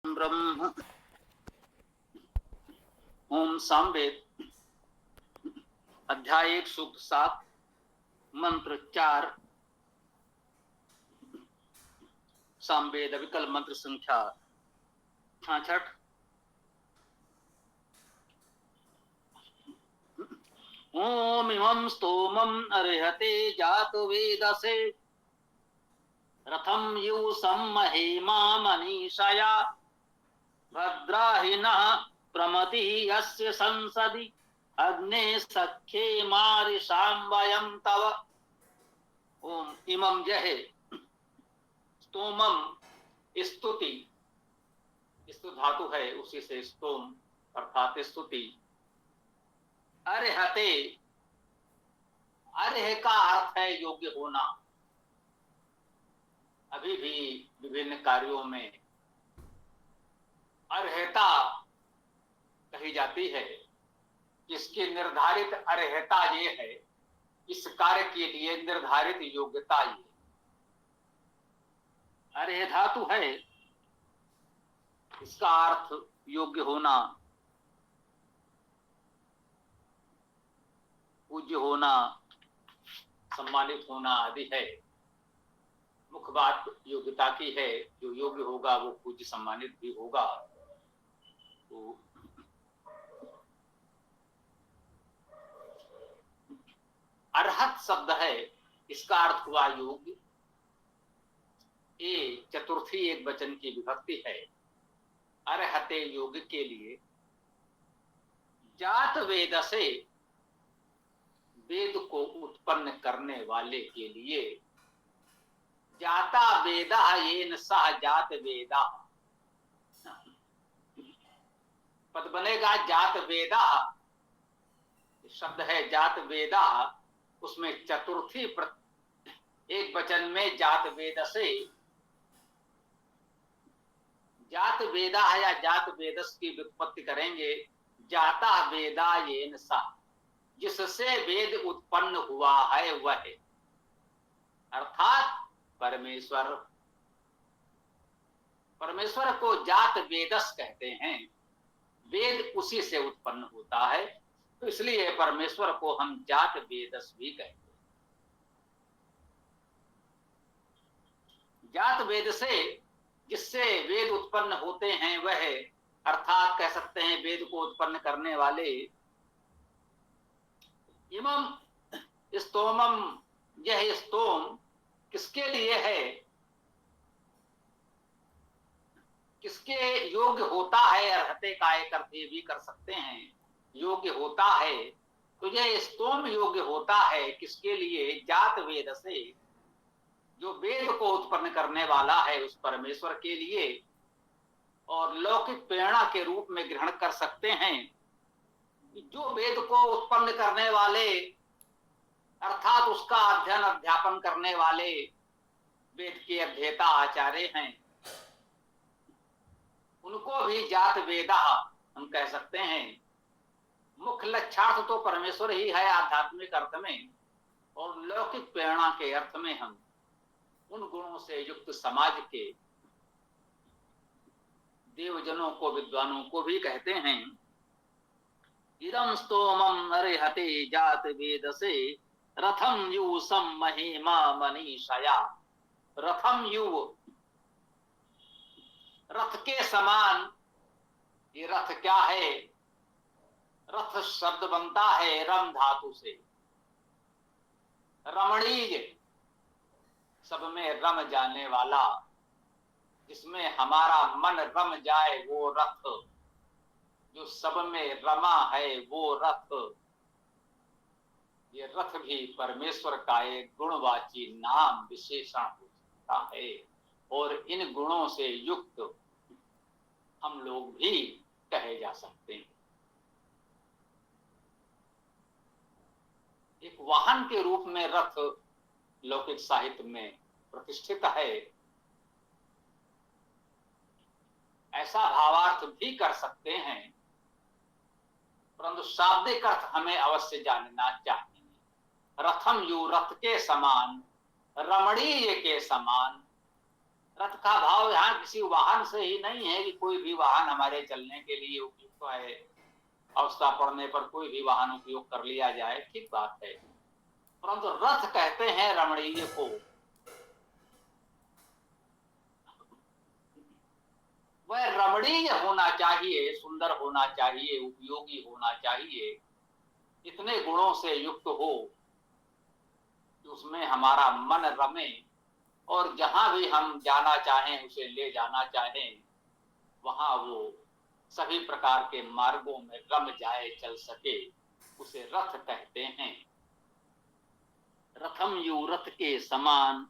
ब्रह्म। ओम सामवेद। अध्याय 1 सूक्त 7 मंत्र 4 सामवेद अविकल मंत्र संख्या 66। ओम इमं स्तोमं अर्हते जातवेदसे रथम यूसं महेमा मनीषया भद्राहिनः प्रमति यस्य संसदि अग्ने सख्ये मारिषां वयं तव। ओम इमं जहे स्तोमम स्तुति, स्तु धातु है, उसी से स्तोम अर्थात स्तुति। अर्हते, अर्ह का अर्थ है योग्य होना। अभी भी विभिन्न कार्यों में अर्हता कही जाती है। इसकी निर्धारित अर्हता ये है, इस कार्य के लिए निर्धारित योग्यता ये। अर्ह धातु है, इसका अर्थ योग्य होना, पूज्य होना, सम्मानित होना आदि है। मुख्य बात योग्यता की है। जो योग्य होगा वो पूज्य सम्मानित भी होगा। तो अर्हत शब्द है, इसका अर्थ हुआ योग्य। ये चतुर्थी एक वचन की विभक्ति है। अर्हते योग्य के लिए, जात वेद से वेद को उत्पन्न करने वाले के लिए, जाता वेदा येन सह जात वेदा, पद बनेगा जात वेदा। शब्द है जात वेदा, उसमें चतुर्थी एक वचन में जात वेद से, जात वेदा या जात वेदस की व्युत्पत्ति करेंगे। जाता वेदा येन सह, जिससे वेद उत्पन्न हुआ है वह, अर्थात परमेश्वर। परमेश्वर को जात वेदस कहते हैं। वेद उसी से उत्पन्न होता है, तो इसलिए परमेश्वर को हम जात वेदस भी कहते हैं। जात वेद से, जिससे वेद उत्पन्न होते हैं वह, अर्थात कह सकते हैं वेद को उत्पन्न करने वाले। इमम स्तोमम, यह स्तोम किसके लिए है, किसके योग्य होता है। अर्हते का एक अर्थ ये भी कर सकते हैं, योग्य होता है। तो यह स्तोम योग्य होता है किसके लिए, जात वेद से, जो वेद को उत्पन्न करने वाला है उस परमेश्वर के लिए। और लौकिक प्रेरणा के रूप में ग्रहण कर सकते हैं, जो वेद को उत्पन्न करने वाले अर्थात उसका अध्ययन अध्यापन करने वाले वेद के अध्येता आचार्य हैं, उनको भी जात वेदा हम कह सकते हैं। मुख्य लक्षार्थ तो परमेश्वर ही है आध्यात्मिक अर्थ में, और लौकिक प्रेरणा के अर्थ में हम उन गुणों से युक्त समाज के देवजनों को, विद्वानों को भी कहते हैं। इदं स्तोमं अर्हते जात वेदसे रथम यूसं महिमा मनीषया। रथम युव, रथ के समान। ये रथ क्या है, रथ शब्द बनता है रम धातु से। रमणीय, सब में रम जाने वाला, जिसमें हमारा मन रम जाए वो रथ, जो सब में रमा है वो रथ। ये रथ भी परमेश्वर का एक गुणवाची नाम विशेषण हो सकता है, और इन गुणों से युक्त हम लोग भी कहे जा सकते हैं। एक वाहन के रूप में रथ लौकिक साहित्य में प्रतिष्ठित है। ऐसा भावार्थ भी कर सकते हैं, परंतु शाब्दिक अर्थ हमें अवश्य जानना चाहिए। रथम यू, रथ के समान, रमणीय के समान। रथ का भाव यहाँ किसी वाहन से ही नहीं है कि कोई भी वाहन हमारे चलने के लिए उपयुक्त है, अवस्था पड़ने पर कोई भी वाहन उपयोग कर लिया जाए, ठीक बात है। परंतु रथ कहते हैं रमणीय को, वह रमणीय होना चाहिए, सुंदर होना चाहिए, उपयोगी होना चाहिए, इतने गुणों से युक्त हो कि उसमें हमारा मन रमे और जहां भी हम जाना चाहें, उसे ले जाना चाहें, वहां वो सभी प्रकार के मार्गों में रम जाए, चल सके, उसे रथ कहते हैं। रथम यू रथ के समान,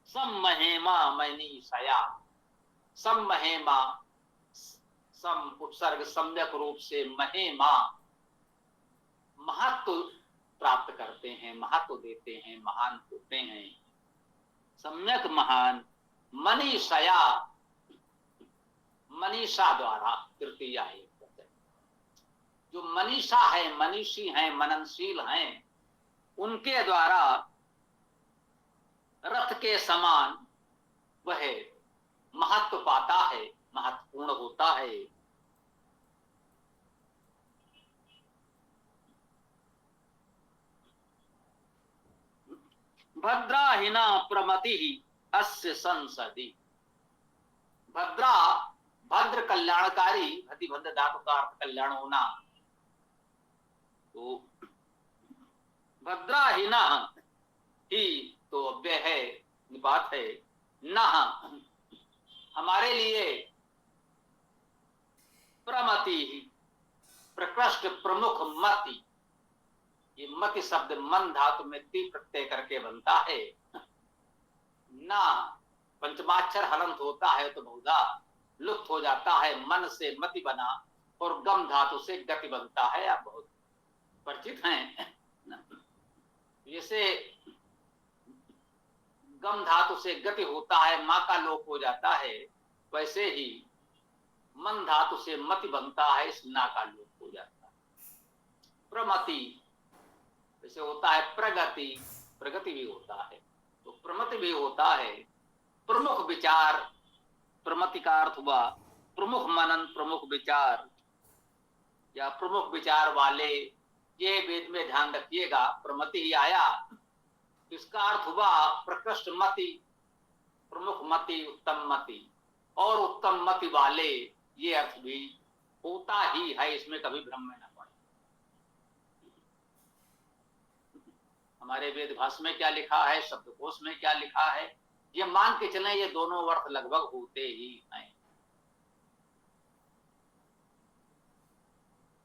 सम महेमा मनीषया। सम महेमा, सम उपसर्ग सम्यक रूप से, महेमा महत्व प्राप्त करते हैं, महत्व देते हैं, महान होते हैं। सम्यक महान, मनीषया, मनीषा द्वारा, तृतीया है, जो मनीषा है, मनीषी हैं, मननशील हैं, उनके द्वारा रथ के समान वह महत्व पाता है, महत्वपूर्ण होता है। भद्राहिना प्रमति अस्य संसदि। भद्रा, भद्र कल्याणकारी, भद्र धातु का अर्थ कल्याण होना, तो भद्राहिना ही तो अव्यय है, बात है, न हमारे लिए, प्रमति ही, प्रकृष्ट प्रमुख मति, ये मति शब्द मन धातु में ती प्रत्यय करके बनता है। ना पंचमाक्षर हलंत होता है तो बहुधा लुप्त हो जाता है, मन से मति बना, और गम धातु से गति बनता है, आप बहुत परिचित हैं। जैसे गम धातु से गति होता है, मां का लोप हो जाता है, वैसे ही मन धातु से मति बनता है, इस ना का लोप हो जाता है। प्रमति जैसे होता है प्रगति, प्रगति भी होता है, तो प्रमति भी होता है। प्रमुख विचार, प्रमति का अर्थ हुआ प्रमुख मनन, प्रमुख विचार या प्रमुख विचार वाले, ये वेद में ध्यान रखिएगा, प्रमति ही आया, इसका अर्थ हुआ प्रकृष्ट मति, प्रमुख मति, उत्तम मति, और उत्तम मति वाले, ये अर्थ भी होता ही है, इसमें कभी भ्रम में न पड़े। हमारे वेद भाषा में क्या लिखा है, शब्दकोश में क्या लिखा है, ये मान के चलें, ये दोनों अर्थ लगभग होते ही हैं,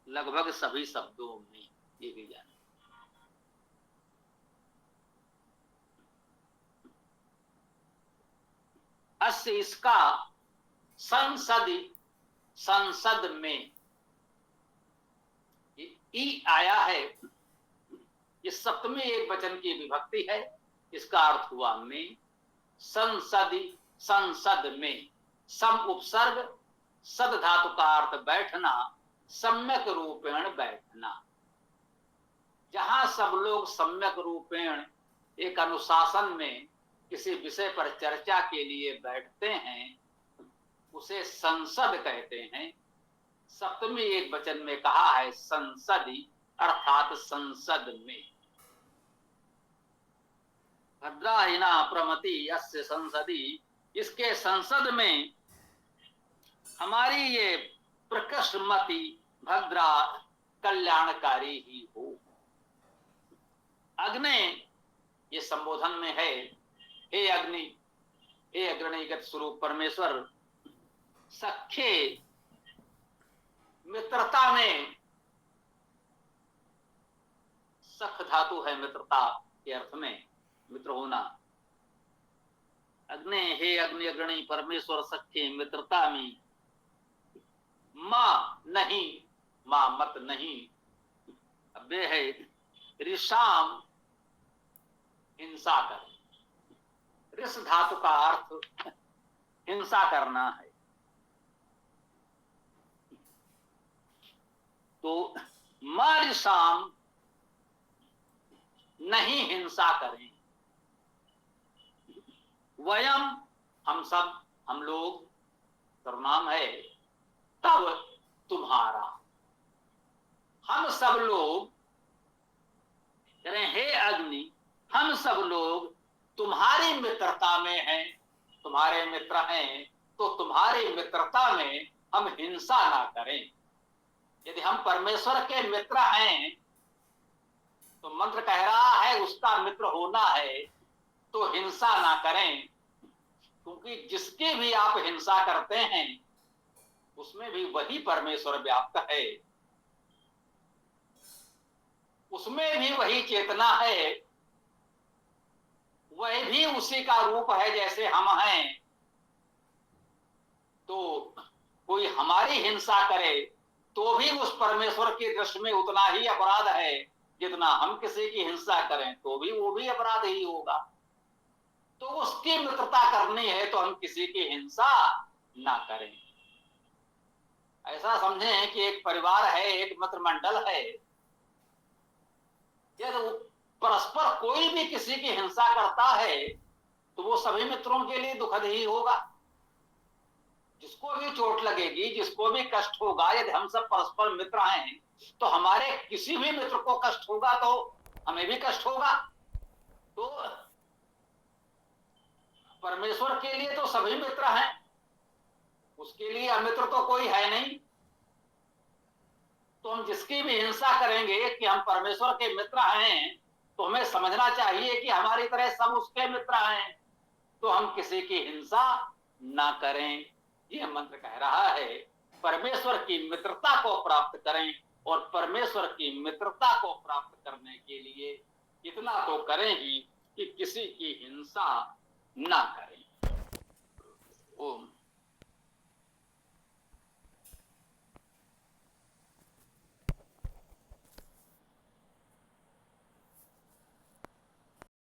लगभग सभी शब्दों में, ये भी जाने। अस्य, इसका, संसद, संसद में, ई आया है, ये सप्तमी एक वचन की विभक्ति है, इसका अर्थ हुआ में, संसद, संसद में, सम उपसर्ग, सद धातु का अर्थ बैठना, सम्यक रूपेण बैठना, जहां सब लोग सम्यक रूपेण एक अनुशासन में किसी विषय पर चर्चा के लिए बैठते हैं, उसे संसद कहते हैं। सप्तमी एक वचन में कहा है संसदी, अर्थात संसद में। भद्राहिना प्रमति यस्य संसदी, इसके संसद में हमारी ये प्रकृष्ट मति भद्रा कल्याणकारी ही हो। अग्नि, ये संबोधन में है, हे अग्नि, हे अग्रणीगत स्वरूप परमेश्वर, सख्ये, मित्रता में, सख धातु है मित्रता के अर्थ में, मित्र होना। अग्नि, हे अग्नि अग्रणी परमेश्वर, सख्ये मित्रता में, मां नहीं, मां मत नहीं, अब वे है ऋषाम, हिंसा कर, ऋष धातु का अर्थ हिंसा करना है, तो मारिसाम, नहीं हिंसा करें, वयम हम सब, हम लोग, सर्वनाम है, तब तुम्हारा, हम सब लोग कह रहे हैं, हे अग्नि हम सब लोग तुम्हारी मित्रता में हैं, तुम्हारे मित्र हैं, तो तुम्हारी मित्रता में हम हिंसा ना करें। यदि हम परमेश्वर के मित्र हैं तो मंत्र कह रहा है उसका मित्र होना है तो हिंसा ना करें, क्योंकि जिसकी भी आप हिंसा करते हैं उसमें भी वही परमेश्वर व्याप्त है, उसमें भी वही चेतना है, वह भी उसी का रूप है जैसे हम हैं। तो कोई हमारी हिंसा करे तो भी उस परमेश्वर की दृष्टि में उतना ही अपराध है जितना हम किसी की हिंसा करें तो भी वो भी अपराध ही होगा। तो उसकी मित्रता करनी है तो हम किसी की हिंसा ना करें। ऐसा समझें कि एक परिवार है, एक मित्र मंडल है, यदि परस्पर कोई भी किसी की हिंसा करता है तो वो सभी मित्रों के लिए दुखद ही होगा। जिसको भी चोट लगेगी, जिसको भी कष्ट होगा, यदि हम सब परस्पर मित्र हैं तो हमारे किसी भी मित्र को कष्ट होगा तो हमें भी कष्ट होगा। तो परमेश्वर के लिए तो सभी मित्र हैं, उसके लिए अमित्र तो कोई है नहीं। तो हम जिसकी भी हिंसा करेंगे कि हम परमेश्वर के मित्र हैं तो हमें समझना चाहिए कि हमारी तरह सब उसके मित्र हैं, तो हम किसी की हिंसा ना करें। यह मंत्र कह रहा है परमेश्वर की मित्रता को प्राप्त करें, और परमेश्वर की मित्रता को प्राप्त करने के लिए इतना तो करें ही कि किसी की हिंसा ना करें। ओम।